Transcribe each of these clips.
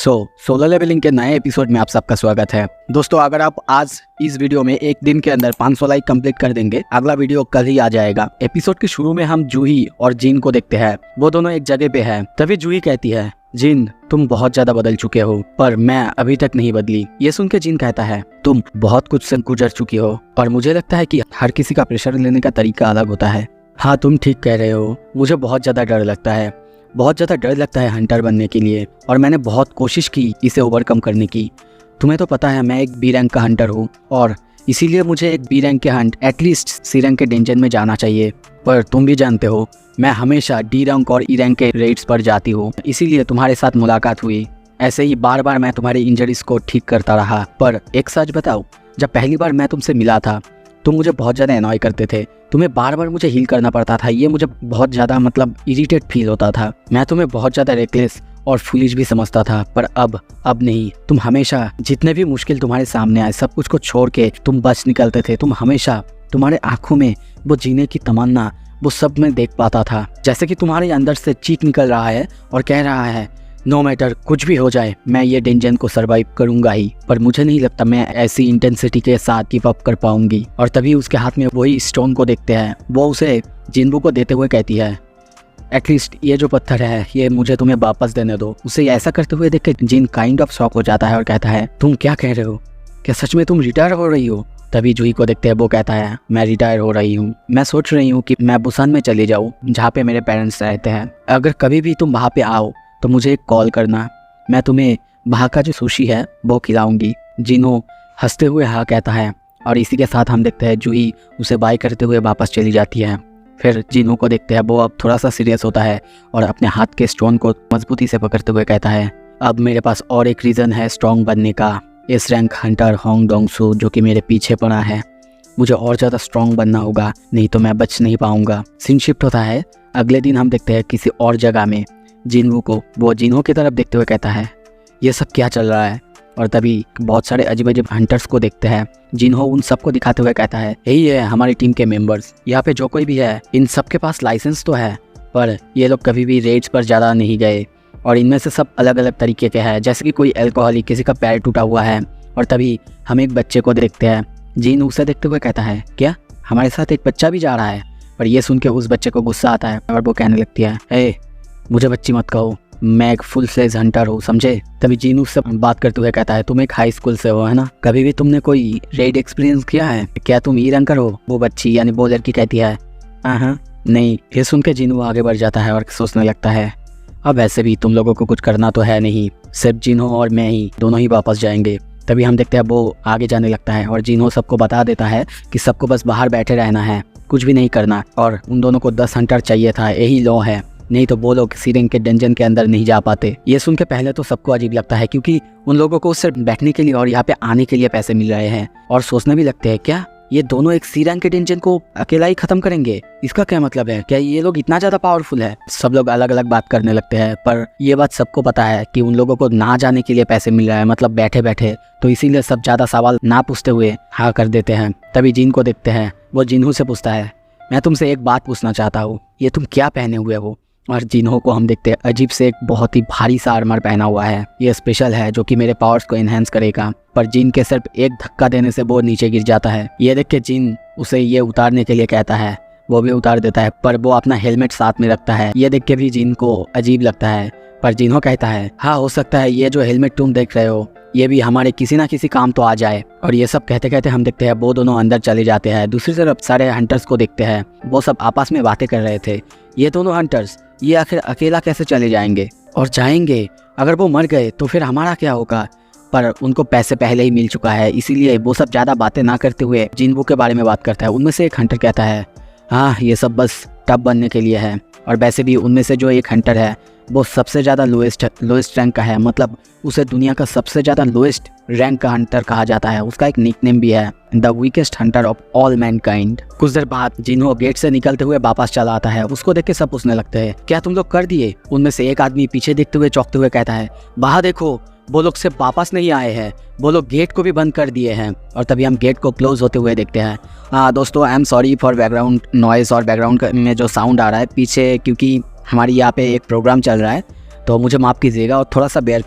Solar levelling के नए episode में आप सबका स्वागत है। दोस्तों, अगर आप आज इस वीडियो में एक दिन के अंदर 500 लाइक कंप्लीट कर देंगे, अगला वीडियो कल ही आ जाएगा। एपिसोड के शुरू में हम जूही और जिन को देखते हैं। वो दोनों एक जगह पे है। तभी जूही कहती है, जिन तुम बहुत ज्यादा बदल चुके हो, पर मैं अभी तक नहीं बदली। ये सुन के जिन कहता है, तुम बहुत कुछ से गुजर चुकी हो और मुझे लगता है कि हर किसी का प्रेशर लेने का तरीका अलग होता है। हाँ, तुम ठीक कह रहे हो। मुझे बहुत ज्यादा डर लगता है, बहुत ज़्यादा डर लगता है हंटर बनने के लिए, और मैंने बहुत कोशिश की इसे ओवरकम करने की। तुम्हें तो पता है मैं एक बी रैंक का हंटर हूँ और इसीलिए मुझे एक बी रैंक के हंट एटलीस्ट सी रैंक के डेंजन में जाना चाहिए। पर तुम भी जानते हो मैं हमेशा डी रैंक और ई रैंक के रेड्स पर जाती हूँ, इसीलिए तुम्हारे साथ मुलाकात हुई। ऐसे ही बार बार मैं तुम्हारे इंजरीज को ठीक करता रहा। पर एक सच बताओ, जब पहली बार मैं तुमसे मिला था तुम मुझे बहुत ज़्यादा एनॉय करते थे। तुम्हें बार बार मुझे हील करना पड़ता था। ये मुझे बहुत ज़्यादा इरिटेट फील होता था। मैं तुम्हें बहुत ज़्यादा रेकलेस और फुलिश भी समझता था, पर अब नहीं। तुम हमेशा जितने भी मुश्किल तुम्हारे सामने आए सब कुछ को छोड़ के तुम बच निकलते थे। तुम हमेशा, तुम्हारे आंखों में वो जीने की तमन्ना, वो सब मैं देख पाता था। जैसे कि तुम्हारे अंदर से चीख निकल रहा है और कह रहा है, नो मैटर कुछ भी हो जाए मैं ये डेंजन को सरवाइव करूंगा ही। पर मुझे नहीं लगता मैं ऐसी इंटेंसिटी के साथ गिव अप कर पाऊंगी। और तभी उसके हाथ में वही स्टोन को देखते हैं। वो उसे जिन्बू को देते हुए कहती है, एटलीस्ट ये जो पत्थर है ये मुझे तुम्हें वापस देने दो। उसे ऐसा करते हुए देख के जिन काइंड ऑफ शॉक हो जाता है और कहता है, तुम क्या कह रहे हो? क्या सच में तुम रिटायर हो रही हो? तभी जूही को देखते हैं। वो कहता है, मैं रिटायर हो रही हूँ। मैं सोच रही हूँ कि मैं बुसान में चली जाऊँ जहाँ पे मेरे पेरेंट्स रहते हैं। अगर कभी भी तुम वहाँ पे आओ तो मुझे एक कॉल करना, मैं तुम्हें वहाँ का जो सुशी है वो खिलाऊंगी। जिनो हंसते हुए हाँ कहता है और इसी के साथ हम देखते हैं जूही उसे बाय करते हुए वापस चली जाती है। फिर जिनो को देखते हैं। वो अब थोड़ा सा सीरियस होता है और अपने हाथ के स्टोन को मजबूती से पकड़ते हुए कहता है, अब मेरे पास और एक रीज़न है स्ट्रॉन्ग बनने का। इस रैंक हंटर होंग डोंग सू जो कि मेरे पीछे पड़ा है, मुझे और ज़्यादा स्ट्रॉन्ग बनना होगा, नहीं तो मैं बच नहीं पाऊंगा। सीन शिफ्ट होता है। अगले दिन हम देखते हैं किसी और जगह में जिन्हू को। वो जिन्हू की तरफ देखते हुए कहता है, ये सब क्या चल रहा है? और तभी बहुत सारे अजीब अजीब हंटर्स को देखते हैं। जिन्हू उन सबको दिखाते हुए कहता है, यही है हमारी टीम के मेंबर्स। यहाँ पे जो कोई भी है इन सब के पास लाइसेंस तो है, पर ये लोग कभी भी रेड्स पर ज़्यादा नहीं गए और इनमें से सब अलग अलग तरीके के हैं। जैसे कि कोई अल्कोहलिक, किसी का पैर टूटा हुआ है। और तभी हम एक बच्चे को देखते हैं। जिन उसे देखते हुए कहता है, क्या हमारे साथ एक बच्चा भी जा रहा है? पर यह सुन के उस बच्चे को गुस्सा आता है और वो कहने लगती है, हे मुझे बच्ची मत कहो, मैं एक फुल फ्लेज हंटर हूँ, समझे? तभी जीनू से बात करते हुए कहता है, तुम एक हाई स्कूल से हो है ना? कभी भी तुमने कोई रेड एक्सपीरियंस किया है? क्या तुम ई रैंकर हो? वो बच्ची यानी वो लड़की कहती है, हाँ नहीं। ये सुन के जीनू आगे बढ़ जाता है और सोचने लगता है, अब ऐसे भी तुम लोगों को कुछ करना तो है नहीं, सिर्फ जिन्हो और मैं ही दोनों ही वापस जाएंगे। तभी हम देखते हैं वो आगे जाने लगता है और जिन्हो सबको बता देता है कि सबको बस बाहर बैठे रहना है, कुछ भी नहीं करना। और उन दोनों को 10 हंटर चाहिए था, यही लॉ है, नहीं तो वो लोग सी रैंक के डंजन के अंदर नहीं जा पाते। ये सुन के पहले तो सबको अजीब लगता है क्योंकि उन लोगों को उससे बैठने के लिए और यहाँ पे आने के लिए पैसे मिल रहे हैं। और सोचने भी लगते हैं, क्या ये दोनों एक सी रैंक के डंजन को अकेला ही खत्म करेंगे? इसका क्या मतलब है? क्या ये लोग इतना ज्यादा पावरफुल है? सब लोग अलग अलग बात करने लगते हैं, पर ये बात सबको पता है कि उन लोगों को ना जाने के लिए पैसे मिल रहा है, मतलब बैठे बैठे। तो इसीलिए सब ज्यादा सवाल ना पूछते हुए हाँ कर देते हैं। तभी जिन को देखते हैं। वो जिन्हू से पूछता है, मैं तुमसे एक बात पूछना चाहता हूँ, ये तुम क्या पहने हुए हो? और जिन्हो को हम देखते हैं अजीब से एक बहुत ही भारी सा आर्मर पहना हुआ है। ये स्पेशल है जो कि मेरे पावर्स को एनहेंस करेगा। पर जिन के सिर्फ एक धक्का देने से वो नीचे गिर जाता है। ये देख के जिन उसे ये उतारने के लिए कहता है, वो भी उतार देता है, पर वो अपना हेलमेट साथ में रखता है। ये देख के भी जिन को अजीब लगता है, पर जिन्हो कहता है, हाँ हो सकता है ये जो हेलमेट तुम देख रहे हो ये भी हमारे किसी ना किसी काम तो आ जाए। और ये सब कहते कहते हम देखते हैं वो दोनों अंदर चले जाते हैं। दूसरी तरफ सारे हंटर्स को देखते हैं। वो सब आपस में बातें कर रहे थे। ये दोनों हंटर्स ये आखिर अकेला कैसे चले जाएंगे? और जाएंगे, अगर वो मर गए तो फिर हमारा क्या होगा? पर उनको पैसे पहले ही मिल चुका है, इसीलिए वो सब ज़्यादा बातें ना करते हुए जिन्बू के बारे में बात करता है। उनमें से एक हंटर कहता है, हाँ ये सब बस टफ बनने के लिए है। और वैसे भी उनमें से जो एक हंटर है वो सबसे ज़्यादा लोएस्ट रैंक का है, मतलब उसे दुनिया का सबसे ज़्यादा लोएस्ट रैंक का हंटर कहा जाता है। उसका एक निकनेम भी है, the weakest Hunter of all Mankind. कुछ देर बाद जिन्हो गेट से निकलते हुए वापस चला आता है। उसको देख के सब पूछने लगते हैं, क्या तुम लोग कर दिए? उनमें से एक आदमी पीछे देखते हुए चौंकते हुए कहता है, बाहर देखो वो लोग सिर्फ वापस नहीं आए हैं, वो लोग गेट को भी बंद कर दिए हैं। और तभी हम गेट को क्लोज होते हुए देखते हैं। हाँ दोस्तों, I am sorry for background noise और बैकग्राउंड में जो साउंड आ रहा है पीछे, क्योंकि हमारी यहाँ पे एक प्रोग्राम चल रहा है तो मुझे माफ़ कीजिएगा और थोड़ा सा बेयर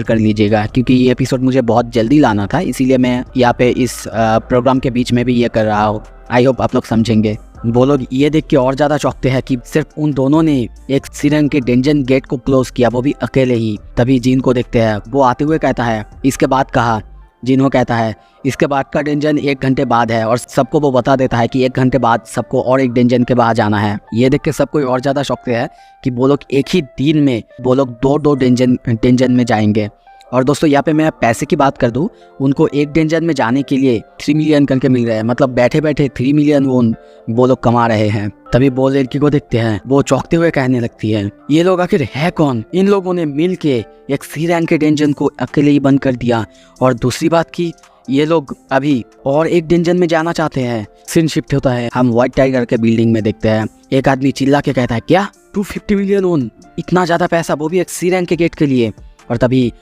कर लीजिएगा, क्योंकि ये एपिसोड मुझे बहुत जल्दी लाना था, इसीलिए मैं यहाँ पे इस प्रोग्राम के बीच में भी ये कर रहा हूँ। आई होप आप लोग समझेंगे। वो लोग ये देख के और ज़्यादा चौंकते हैं कि सिर्फ उन दोनों ने एक सिरंग के डेंजन गेट को क्लोज किया, वो भी अकेले ही। तभी जिन को देखते हैं, वो आते हुए कहता है इसके बाद कहा। जिन्हो कहता है इसके बाद का डेंजन 1 घंटे बाद है, और सबको वो बता देता है कि 1 घंटे बाद सबको और एक डेंजन के बाद जाना है। ये देख के सब कोई और ज़्यादा चौंकते हैं कि वो लोग एक ही दिन में वो लोग दो डेंजन में जाएंगे। और दोस्तों यहाँ पे मैं पैसे की बात कर दूँ, उनको एक डेंजन में जाने के लिए 3 मिलियन करके मिल रहे हैं, मतलब बैठे बैठे 3 मिलियन वो लोग कमा रहे हैं। तभी वो लड़की को देखते हैं, वो चौंकते हुए कहने लगती है ये लोग आखिर है कौन? इन लोगों ने मिल के एक सी रैंक के डेंजन को अकेले ही बंद कर दिया, और दूसरी बात की ये लोग अभी और एक डेंजन में जाना चाहते हैं। सीन शिफ्ट होता है, हम व्हाइट टाइगर के बिल्डिंग में देखते हैं। एक आदमी चिल्ला के कहता है क्या 250 मिलियन इतना ज़्यादा पैसा, वो भी एक सी रैंक के गेट के लिए। और तभी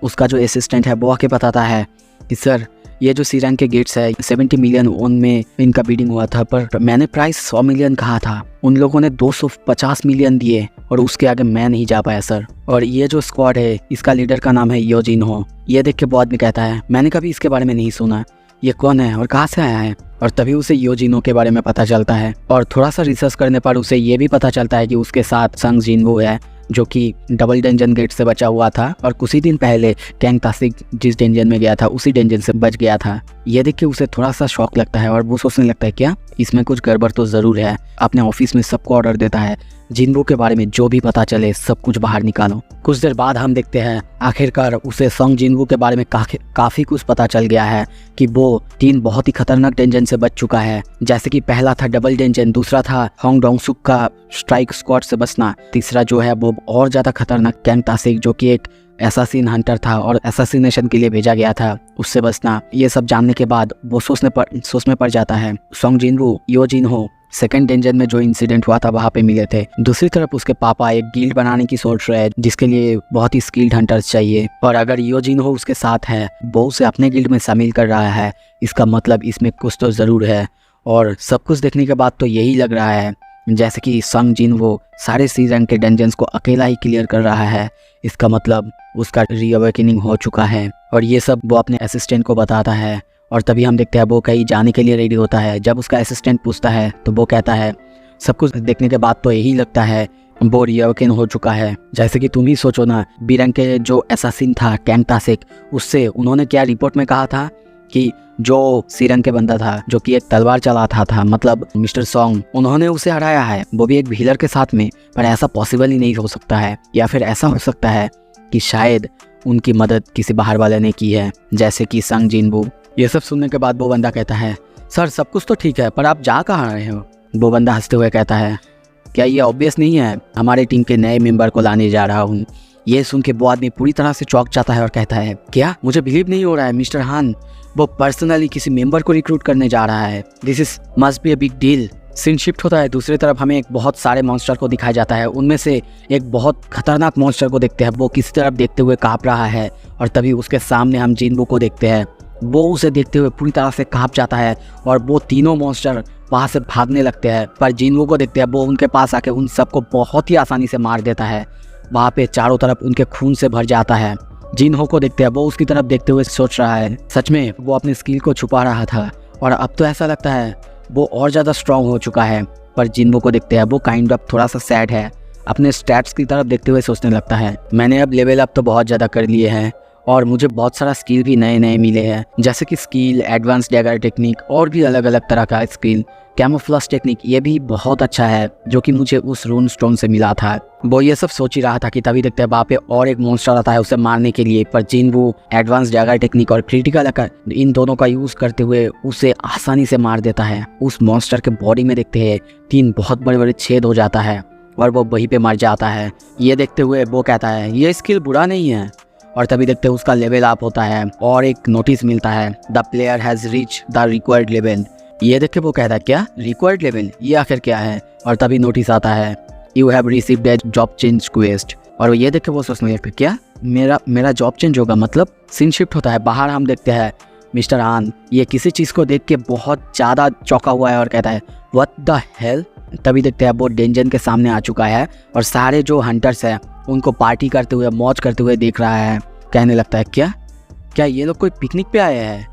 उसका जो असिस्टेंट है वो आके बताता है कि सर ये जो सी रैंक के गेट्स है 70 मिलियन में इनका बीडिंग हुआ था, पर मैंने प्राइस 100 मिलियन कहा था, उन लोगों ने 250 मिलियन दिए और उसके आगे मैं नहीं जा पाया सर। और ये जो स्क्वाड है इसका लीडर का नाम है यो जिन्हो। ये देख के वो आदमी कहता है मैंने कभी इसके बारे में नहीं सुना, ये कौन है और कहाँ से आया है? और तभी उसे यो जिन्हो के बारे में पता चलता है, और थोड़ा सा रिसर्च करने पर उसे ये भी पता चलता है कि उसके साथ संग जिनवू है, जो कि डबल डेंजन गेट से बचा हुआ था, और कुछ ही दिन पहले कैंग तासिक जिस डेंजन में गया था उसी डेंजन से बच गया था। ये देख के उसे थोड़ा सा शॉक लगता है और वो सोचने लगता है क्या इसमें कुछ गड़बड़ तो ज़रूर है। अपने ऑफिस में सबको ऑर्डर देता है जिनवू के बारे में जो भी पता चले सब कुछ बाहर निकालो। कुछ देर बाद हम देखते हैं आखिरकार उसे संग जिनवू के बारे में काफ़ी कुछ पता चल गया है कि वो 3 बहुत ही खतरनाक डेंजन से बच चुका है। जैसे कि पहला था डबल डेंजन, दूसरा था होंग डोंग सुक का स्ट्राइक स्क्वाड से बचना, तीसरा जो है वो और ज़्यादा खतरनाक कैंग तासिक जो कि एक एसासिन हंटर था और एसासिनेशन के लिए भेजा गया था, उससे बचना। ये सब जानने के बाद वो सोच में पड़ जाता है। संग जिनवू यो जिन्हो सेकंड डेंजन में जो इंसिडेंट हुआ था वहाँ पे मिले थे। दूसरी तरफ उसके पापा एक गिल्ड बनाने की सोच रहे हैं जिसके लिए बहुत ही स्किल्ड हंटर्स चाहिए, और अगर यो जिन्हो उसके साथ है, वो उसे अपने गिल्ड में शामिल कर रहा है, इसका मतलब इसमें कुछ तो ज़रूर है। और सब कुछ देखने के बाद तो यही लग रहा है जैसे कि संग जिनवू सारे सी रैंक के डेंजन्स को अकेला ही क्लियर कर रहा है, इसका मतलब उसका रीअवेकनिंग हो चुका है। और ये सब वो अपने असिस्टेंट को बताता है, और तभी हम देखते हैं वो कहीं जाने के लिए रेडी होता है। जब उसका असिस्टेंट पूछता है तो वो कहता है सब कुछ देखने के बाद तो यही लगता है वो रीअवेकन हो चुका है। जैसे कि तुम ही सोचो ना, बी रैंक के जो एसासिन था कैंग तासिक, उससे उन्होंने क्या रिपोर्ट में कहा था कि जो सी रैंक के बंदा था जो कि एक तलवार चलाता था, मतलब मिस्टर सॉन्ग, उन्होंने उसे हराया है, वो भी एक व्हीलर के साथ में। पर ऐसा पॉसिबल ही नहीं हो सकता है, या फिर ऐसा हो सकता है कि शायद उनकी मदद किसी बाहर वाले ने की है, जैसे कि संग जिनवू। ये सब सुनने के बाद वो बंदा कहता है सर सब कुछ तो ठीक है, पर आप जा कहाँ रहे हो? वो बंदा हंसते हुए कहता है क्या ये ऑब्वियस नहीं है, हमारे टीम के नए मेंबर को लाने जा रहा हूँ। ये सुन के वो आदमी पूरी तरह से चौंक जाता है और कहता है क्या, मुझे बिलीव नहीं हो रहा है मिस्टर हान, वो पर्सनली किसी मेंबर को रिक्रूट करने जा रहा है, this is must be a big deal. Scene shift होता है, दूसरी तरफ हमें एक बहुत सारे मॉन्स्टर को दिखाया जाता है। उनमें से एक बहुत खतरनाक मॉन्स्टर को देखते हैं, वो किसी तरफ देखते हुए काँप रहा है, और तभी उसके सामने हम जिनवू को देखते हैं, वो उसे देखते हुए पूरी तरह से काँप जाता है, और वो तीनों मॉन्स्टर वहाँ से भागने लगते हैं। पर जिनवू को देखते हैं, वो उनके पास आके उन सबको बहुत ही आसानी से मार देता है। वहाँ पे चारों तरफ उनके खून से भर जाता है। जिन्हो को देखते हैं, वो उसकी तरफ देखते हुए सोच रहा है सच में वो अपनी स्किल को छुपा रहा था, और अब तो ऐसा लगता है वो और ज़्यादा स्ट्रांग हो चुका है। पर जिन्हो को देखते हैं, वो काइंड ऑफ थोड़ा सा सैड है, अपने स्टैट्स की तरफ देखते हुए सोचने लगता है मैंने अब लेवल अप तो बहुत ज़्यादा कर लिए हैं, और मुझे बहुत सारा स्किल भी नए नए मिले हैं, जैसे कि स्किल, एडवांस डैगर टेक्निक, और भी अलग अलग तरह का स्किल। कैमोफ्लेज टेक्निक ये भी बहुत अच्छा है जो कि मुझे उस रून स्टोन से मिला था। वो ये सब सोच ही रहा था कि तभी देखते हैं वहाँ पे और एक मॉन्स्टर आता है उसे मारने के लिए, पर जिनवू एडवांस डैगर टेक्निक और क्रिटिकल अटैक इन दोनों का यूज़ करते हुए उसे आसानी से मार देता है। उस मॉन्स्टर के बॉडी में देखते हैं 3 बहुत बड़े बड़े छेद हो जाता है, और वो वहीं पे मर जाता है। ये देखते हुए वो कहता है ये स्किल बुरा नहीं है, और तभी देखते उसका लेवल अप होता है और एक नोटिस मिलता है the player has reach the required level. ये देख के वो कहता है क्या रिक्वायर्ड लेवल, ये आखिर क्या है? और तभी नोटिस आता है you have received A job change request. और ये देख के वो सोचने लगता है क्या मेरा जॉब चेंज होगा, मतलब सीन शिफ्ट होता है। बाहर हम देखते हैं मिस्टर हान ये किसी चीज़ को देख के बहुत ज़्यादा चौंका हुआ है और कहता है व्हाट द हेल। तभी देखते हैं वो डेंजन के सामने आ चुका है, और सारे जो हंटर्स हैं उनको पार्टी करते हुए, मौज करते हुए देख रहा है। कहने लगता है क्या क्या ये लोग कोई पिकनिक पे आए हैं?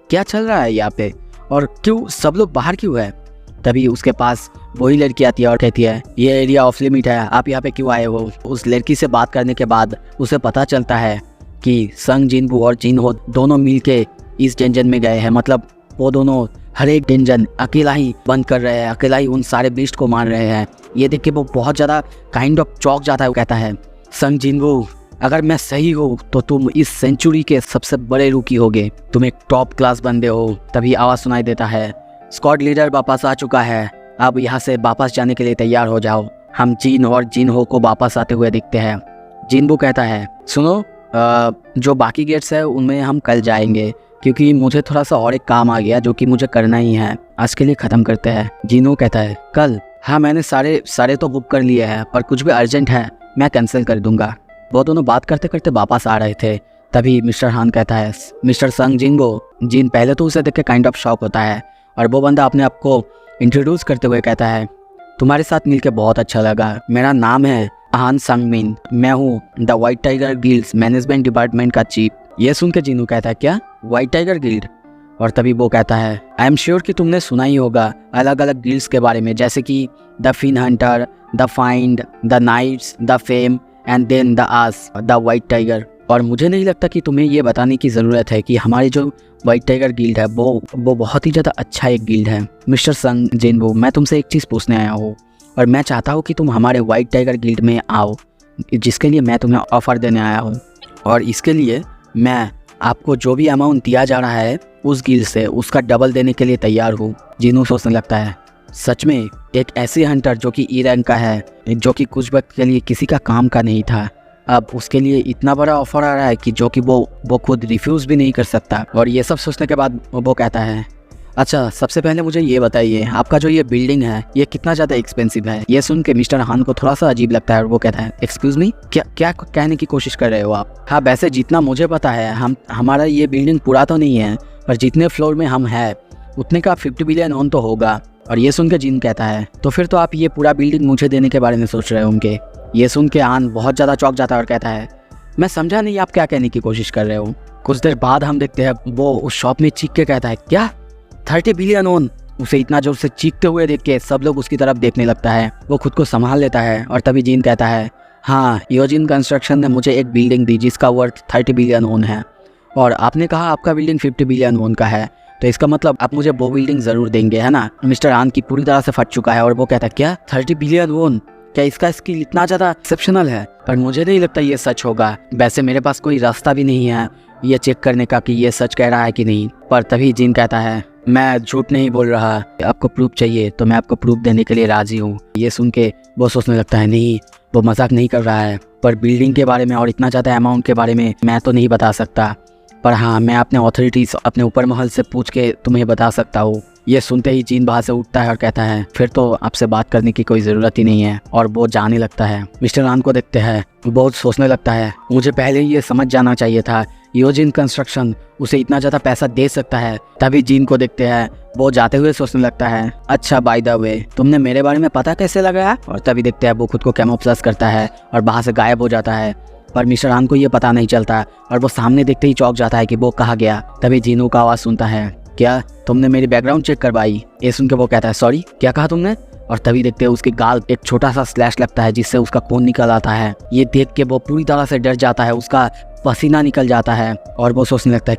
क्या चल रहा है यहाँ पे, और क्यों सब लोग बाहर क्यों है? तभी उसके पास वही लड़की आती है और कहती है ये एरिया ऑफ लिमिट है, आप यहाँ पे क्यों आए हो? उस लड़की से बात करने के बाद उसे पता चलता है कि संग जिनवू और जिनहो दोनों मिलके इस डेंजन में गए हैं। मतलब वो दोनों हर एक डेंजन अकेला ही बंद कर रहे हैं, अकेला ही उन सारे बीस्ट को मार रहे हैं। ये देख के वो बहुत ज़्यादा काइंड ऑफ चौंक जाता है। वो कहता है संग जिनवू, अगर मैं सही हूँ तो तुम इस सेंचुरी के सबसे बड़े रूकी होगे, तुम एक टॉप क्लास बंदे हो। तभी आवाज़ सुनाई देता है स्क्वाड लीडर वापस आ चुका है, अब यहाँ से वापस जाने के लिए तैयार हो जाओ। हम जिन और जिनहो को वापस आते हुए दिखते हैं। जिनवू कहता है सुनो, जो बाकी गेट्स है उनमें हम कल जाएंगे, क्योंकि मुझे थोड़ा सा और एक काम आ गया जो कि मुझे करना ही है, आज के लिए ख़त्म करते हैं। जिनहो कहता है कल? हाँ, मैंने सारे तो बुक कर लिए हैं, पर कुछ भी अर्जेंट है मैं कैंसिल कर दूंगा। वो दोनों बात करते करते वापस आ रहे थे। तभी मिस्टर हान कहता है मिस्टर संग जिनगो। जिन पहले तो उसे देख के काइंड ऑफ शॉक होता है, और वो बंदा अपने आप को इंट्रोड्यूस करते हुए कहता है तुम्हारे साथ मिलके बहुत अच्छा लगा, मेरा नाम है हान संगमिन, मैं हूँ the white tiger guilds management department का चीफ। ये सुन के जिनू कहता है क्या व्हाइट टाइगर गिल्ड? और तभी वो कहता है आई एम श्योर कि तुमने सुना ही होगा अलग अलग गिल्ड्स के बारे में, जैसे कि the fin hunter, the find, the knights, the fame and then the ass, the white tiger. और मुझे नहीं लगता कि तुम्हें ये बताने की ज़रूरत है कि हमारी जो व्हाइट टाइगर गिल्ड है वो बहुत ही ज़्यादा अच्छा एक गिल्ड है। मिस्टर संग जिनवू, मैं तुमसे एक चीज़ पूछने आया हूँ, और मैं चाहता हूँ कि तुम हमारे व्हाइट टाइगर गिल्ड में आओ, जिसके लिए मैं तुम्हें ऑफ़र देने आया हूँ। और इसके लिए मैं आपको जो भी अमाउंट दिया जा रहा है उस गिल्ड से, उसका डबल देने के लिए तैयार हूँ। जिनू सोचने लगता है सच में एक ऐसे हंटर जो कि ई रैंक का है, जो कि कुछ वक्त के लिए किसी का काम का नहीं था, अब उसके लिए इतना बड़ा ऑफर आ रहा है कि जो कि वो खुद रिफ्यूज़ भी नहीं कर सकता। और ये सब सोचने के बाद वो कहता है अच्छा, सबसे पहले मुझे ये बताइए आपका जो ये बिल्डिंग है ये कितना ज़्यादा एक्सपेंसिव है? ये सुन के मिस्टर हान को थोड़ा सा अजीब लगता है, और वो कहता है एक्सक्यूज़ मी, क्या कहने की कोशिश कर रहे हो आप? हाँ, वैसे जितना मुझे पता है हमारा ये बिल्डिंग पूरा तो नहीं है, पर जितने फ्लोर में हम हैं उतने का 50 बिलियन ओन तो होगा। और ये सुन के जिन कहता है तो फिर तो आप ये पूरा बिल्डिंग मुझे देने के बारे में सोच रहे होंगे। ये सुन के आन बहुत ज़्यादा चौंक जाता है और कहता है मैं समझा नहीं आप क्या कहने की कोशिश कर रहे हो। कुछ देर बाद हम देखते हैं वो उस शॉप में चीख के कहता है क्या 30 बिलियन ओन? उसे इतना जोर से चीखते हुए देख के सब लोग उसकी तरफ देखने लगता है। वो खुद को संभाल लेता है, और तभी जीन कहता है हाँ, योजिन कंस्ट्रक्शन ने मुझे एक बिल्डिंग दी जिसका वर्थ 30 बिलियन ओन है, और आपने कहा आपका बिल्डिंग 50 बिलियन ओन का है, तो इसका मतलब आप मुझे वो बिल्डिंग ज़रूर देंगे, है ना? मिस्टर आन की पूरी तरह से फट चुका है, और वो कहता है क्या 30 बिलियन ओन? क्या इसका स्किल इतना ज़्यादा एक्सेप्शनल है? पर मुझे नहीं लगता ये सच होगा। वैसे मेरे पास कोई रास्ता भी नहीं है ये चेक करने का कि ये सच कह रहा है कि नहीं। पर तभी जिन कहता है मैं झूठ नहीं बोल रहा, आपको प्रूफ चाहिए तो मैं आपको प्रूफ देने के लिए राजी हूँ। ये सुन के वो सोचने लगता है नहीं, वो मजाक नहीं कर रहा है, पर बिल्डिंग के बारे में और इतना ज़्यादा अमाउंट के बारे में मैं तो नहीं बता सकता, पर हाँ, मैं अपने अथॉरिटीज़, अपने ऊपर महल से पूछ के तुम्हें बता सकता हूँ। ये सुनते ही जीन वहाँ से उठता है और कहता है फिर तो आपसे बात करने की कोई ज़रूरत ही नहीं है, और वो जाने लगता है। मिस्टर आन को देखते हैं, बहुत सोचने लगता है मुझे पहले ही ये समझ जाना चाहिए था योजिन कंस्ट्रक्शन उसे इतना ज़्यादा पैसा दे सकता है। तभी जीन को देखते हैं, वो जाते हुए सोचने लगता है अच्छा बाय द वे तुमने मेरे बारे में पता कैसे लगाया? और तभी देखते हैं वो खुद को कैमोफ्लेज करता है और वहाँ से गायब हो जाता है, पर मिस्टर आन को ये पता नहीं चलता, और वो सामने देखते ही चौंक जाता है कि वो कहाँ गया। तभी जीनू का आवाज़ सुनता है क्या तुमने मेरी बैकग्राउंड चेक करवाई? ये सुन के वो कहता है सॉरी, क्या कहा तुमने? और तभी देखते हैं उसके गाल एक छोटा सा स्लैश लगता है जिससे उसका खून निकल आता है। ये देख के वो पूरी तरह से डर जाता है, उसका पसीना निकल जाता है, और वो सोचने लगता है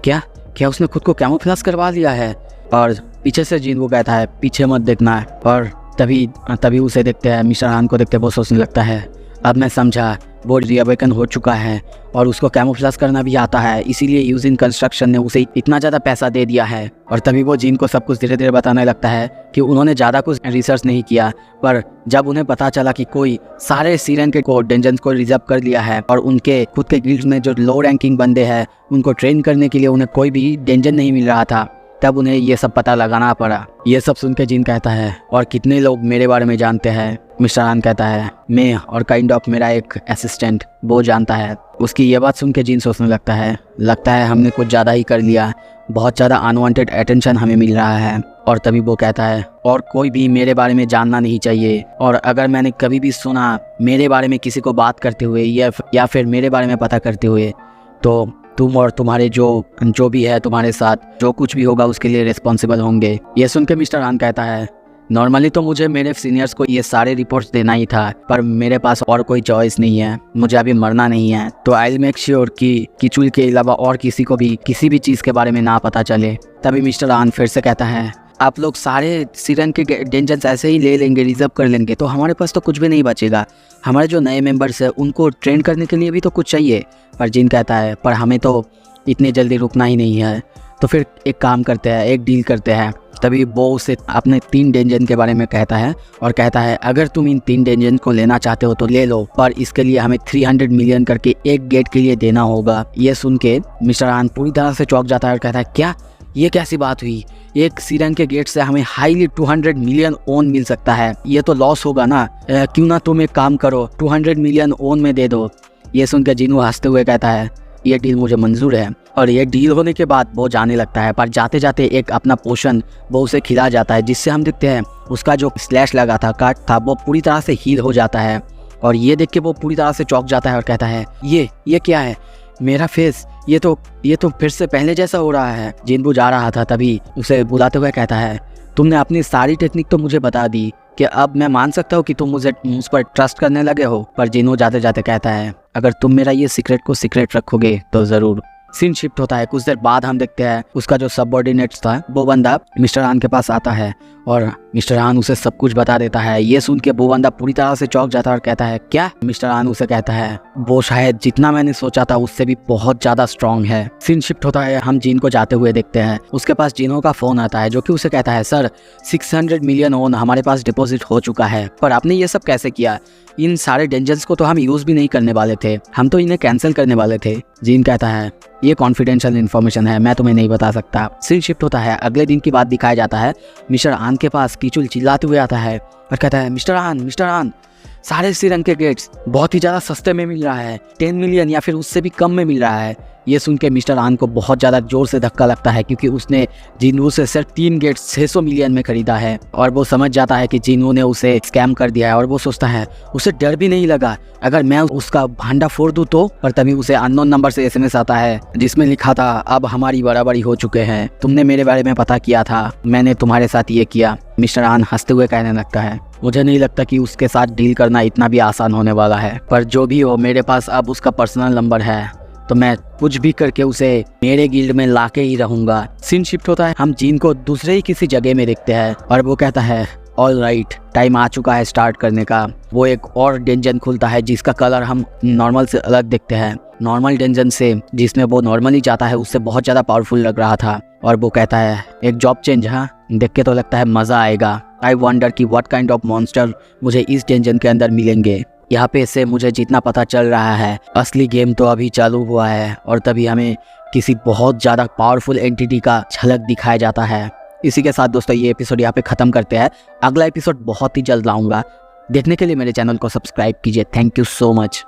क्या उसने खुद को कैमोफ्लेज करवा लिया है? और पीछे से जीन वो कहता है पीछे मत देखना है। और तभी उसे देखते हैं, मिस्टर हान को देखते वो सोचने लगता है अब मैं समझा, वो रीअवेकन हो चुका है और उसको कैमोफ्लेज करना भी आता है, इसीलिए यूजिन कंस्ट्रक्शन ने उसे इतना ज़्यादा पैसा दे दिया है। और तभी वो जीन को सब कुछ धीरे धीरे बताने लगता है कि उन्होंने ज़्यादा कुछ रिसर्च नहीं किया, पर जब उन्हें पता चला कि कोई सारे सीरन के को डेंजन्स को रिजर्व कर लिया है, और उनके खुद के गिल्ड्स में जो लो रैंकिंग बंदे हैं उनको ट्रेन करने के लिए उन्हें कोई भी डेंजन नहीं मिल रहा था, तब उन्हें ये सब पता लगाना पड़ा। ये सब सुन के जिन कहता है और कितने लोग मेरे बारे में जानते हैं? मिस्टर आन कहता है मैं और काइंड ऑफ मेरा एक असिस्टेंट वो जानता है। उसकी ये बात सुन के जिन सोचने लगता है हमने कुछ ज़्यादा ही कर लिया, बहुत ज़्यादा अनवांटेड अटेंशन हमें मिल रहा है। और तभी वो कहता है और कोई भी मेरे बारे में जानना नहीं चाहिए, और अगर मैंने कभी भी सुना मेरे बारे में किसी को बात करते हुए या फिर मेरे बारे में पता करते हुए, तो तुम और तुम्हारे जो भी है तुम्हारे साथ जो कुछ भी होगा उसके लिए रिस्पॉन्सिबल होंगे। ये सुन के मिस्टर हान कहता है नॉर्मली तो मुझे मेरे सीनियर्स को ये सारे रिपोर्ट्स देना ही था, पर मेरे पास और कोई चॉइस नहीं है, मुझे अभी मरना नहीं है, तो आई विल मेक श्योर कि किचुल के अलावा और किसी को भी किसी भी चीज़ के बारे में ना पता चले। तभी मिस्टर हान फिर से कहता है आप लोग सारे सिरन के डेंजर्स ऐसे ही ले लेंगे, रिजर्व कर लेंगे, तो हमारे पास तो कुछ भी नहीं बचेगा। हमारे जो नए मेंबर्स हैं उनको ट्रेन करने के लिए भी तो कुछ चाहिए। पर जिन कहता है पर हमें तो इतनी जल्दी रुकना ही नहीं है, तो फिर एक काम करते हैं, एक डील करते हैं। तभी वो उसे अपने 3 डेंजन के बारे में कहता है और कहता है अगर तुम इन 3 डेंजन को लेना चाहते हो तो ले लो, पर इसके लिए हमें 300 मिलियन करके एक गेट के लिए देना होगा। ये सुन के मिस्टर हान पूरी तरह से चौंक जाता है और कहता है क्या, ये कैसी बात हुई? एक सीरन के गेट से हमें हाईली 200 मिलियन ओन मिल सकता है, ये तो लॉस होगा ना। क्यों ना तुम एक काम करो 200 मिलियन ओन में दे दो। ये सुन के जिनू हंसते हुए कहता है ये डील मुझे मंजूर है। और ये डील होने के बाद वो जाने लगता है, पर जाते जाते एक अपना पोशन वो उसे खिला जाता है, जिससे हम देखते हैं उसका जो स्लैश लगा था, काट था, वो पूरी तरह से हील हो जाता है। और ये देख के वो पूरी तरह से चौंक जाता है और कहता है ये क्या है, मेरा फेस ये तो फिर से पहले जैसा हो रहा है। जिनबू जा रहा था तभी उसे बुलाते हुए कहता है तुमने अपनी सारी टेक्निक तो मुझे बता दी कि अब मैं मान सकता हूँ कि तुम मुझ पर ट्रस्ट करने लगे हो। पर जिनू जाते जाते कहता है अगर तुम मेरा ये सीक्रेट को सीक्रेट रखोगे तो ज़रूर। सीन शिफ्ट होता है। कुछ देर बाद हम देखते हैं उसका जो सबऑर्डिनेट्स था वो बंदा मिस्टर हान के पास आता है और मिस्टर हान उसे सब कुछ बता देता है। ये सुन के वो बंदा पूरी तरह से चौंक जाता है और कहता है क्या? मिस्टर हान उसे कहता है वो शायद जितना मैंने सोचा था उससे भी बहुत ज्यादा स्ट्रांग है। सीन शिफ्ट होता है। हम जीन को जाते हुए देखते हैं। उसके पास जीनो का फोन आता है जो कि उसे कहता है सर 600 मिलियन ओन हमारे पास डिपॉजिट हो चुका है, पर आपने ये सब कैसे किया? इन सारे डेंजर्स को तो हम यूज भी नहीं करने वाले थे, हम तो इन्हें कैंसिल करने वाले थे। जीन कहता है ये कॉन्फिडेंशियल इन्फॉर्मेशन है, मैं तुम्हें नहीं बता सकता। सीन शिफ्ट होता है। अगले दिन की बात दिखाया जाता है। मिस्टर हान के पास कीचुल चिल्लाते हुए आता है और कहता है मिस्टर हान सारे सिरन के गेट्स बहुत ही ज़्यादा सस्ते में मिल रहा है, 10 मिलियन या फिर उससे भी कम में मिल रहा है। ये सुन के मिस्टर हान को बहुत ज़्यादा जोर से धक्का लगता है क्योंकि उसने जिनू से सिर्फ 3 गेट्स 600 मिलियन में खरीदा है और वो समझ जाता है कि जिनू ने उसे स्कैम कर दिया है। और वो सोचता है उसे डर भी नहीं लगा अगर मैं उसका भांडा फोड़ दूँ तो। पर तभी उसे अननोन नंबर से SMS आता है जिसमें लिखा था अब हमारी बराबरी हो चुके हैं, तुमने मेरे बारे में पता किया था, मैंने तुम्हारे साथ ये किया। मिस्टर हान हंसते हुए कहने लगता है मुझे नहीं लगता कि उसके साथ डील करना इतना भी आसान होने वाला है, पर जो भी हो मेरे पास अब उसका पर्सनल नंबर है, तो मैं कुछ भी करके उसे मेरे गिल्ड में लाके ही रहूंगा। सीन शिफ्ट होता है। हम जीन को दूसरे ही किसी जगह में देखते हैं और वो कहता है ऑल राइट, टाइम आ चुका है स्टार्ट करने का। वो एक और डेंजन खुलता है जिसका कलर हम नॉर्मल से अलग देखते हैं। नॉर्मल डेंजन से जिसमें वो नॉर्मली जाता है उससे बहुत ज़्यादा पावरफुल लग रहा था। और वो कहता है एक जॉब चेंज, हाँ देख के तो लगता है मज़ा आएगा। आई वंडर कि व्हाट काइंड ऑफ मॉन्स्टर मुझे इस डेंजन के अंदर मिलेंगे। यहाँ पे से मुझे जितना पता चल रहा है असली गेम तो अभी चालू हुआ है। और तभी हमें किसी बहुत ज़्यादा पावरफुल एंटिटी का झलक दिखाया जाता है। इसी के साथ दोस्तों ये एपिसोड यहाँ पे ख़त्म करते हैं। अगला एपिसोड बहुत ही जल्द लाऊंगा। देखने के लिए मेरे चैनल को सब्सक्राइब कीजिए। Thank you so much.